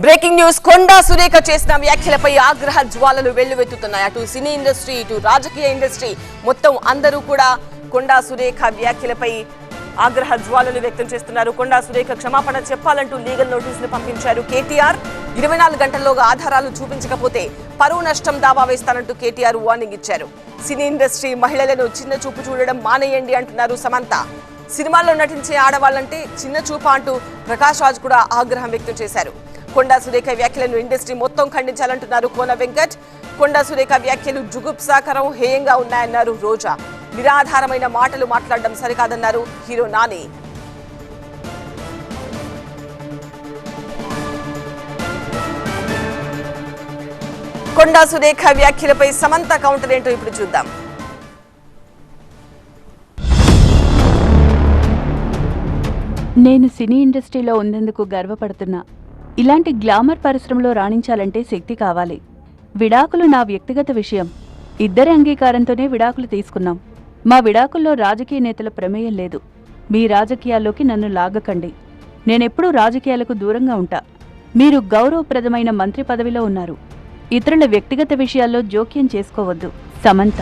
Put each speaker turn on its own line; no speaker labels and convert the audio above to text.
Breaking news Konda Surekha చేసిన వ్యాఖ్యలపై ఆగ్రహ జ్వాలలు వెల్లువెత్తుతున్నాయి. అటు సినీ ఇండస్ట్రీ, ఇటు రాజకీయ ఇండస్ట్రీ మొత్తం అందరూ కూడా కొండా సురేఖ వ్యాఖ్యలపై ఆగ్రహ జ్వాలలు వ్యక్తం చేస్తున్నారు. కొండా సురేఖ క్షమాపణ చెప్పాలంటూ లీగల్ నోటీసులు పంపించారు కేటీఆర్. 24 గంటల్లోగా ఆధారాలు చూపించకపోతే పరువు నష్టం దావా వేస్తానంటూ కేటీఆర్ వార్నింగ్ ఇచ్చారు. సినీ ఇండస్ట్రీ మహిళలను చిన్న చూపు చూడడం మానేయండి అంటున్నారు సమంత. సినిమాల్లో నటించే ఆడవాళ్లంటే చిన్న చూప అంటూ ప్రకాష్ రాజ్ కూడా ఆగ్రహం వ్యక్తం చేశారు. కొండా సురేఖ వ్యాఖ్యలను ఇండస్ట్రీ మొత్తం ఖండించాలంటున్నారు కోన వెంకట్. కొండా సురేఖ వ్యాఖ్యలు జుగుప్సాకరం, హేయంగా ఉన్నాయన్నారు రోజా. నిరాధారమైన మాటలు మాట్లాడడం సరికాదన్నారు హీరో నాని. కొండా సురేఖ వ్యాఖ్యలపై సమంత కౌంటర్ ఏంటో ఇప్పుడు చూద్దాం.
నేను సినీ ఇండస్ట్రీలో ఉన్నందుకు గర్వపడుతున్నా. ఇలాంటి గ్లామర్ పరిశ్రమలో రాణించాలంటే శక్తి కావాలి. విడాకులు నా వ్యక్తిగత విషయం. ఇద్దరి అంగీకారంతోనే విడాకులు తీసుకున్నాం. మా విడాకుల్లో రాజకీయ నేతల ప్రమేయం లేదు. మీ రాజకీయాల్లోకి నన్ను లాగకండి. నేనెప్పుడూ రాజకీయాలకు దూరంగా ఉంటా. మీరు గౌరవప్రదమైన మంత్రి పదవిలో ఉన్నారు. ఇతరుల వ్యక్తిగత విషయాల్లో జోక్యం చేసుకోవద్దు. సమంత.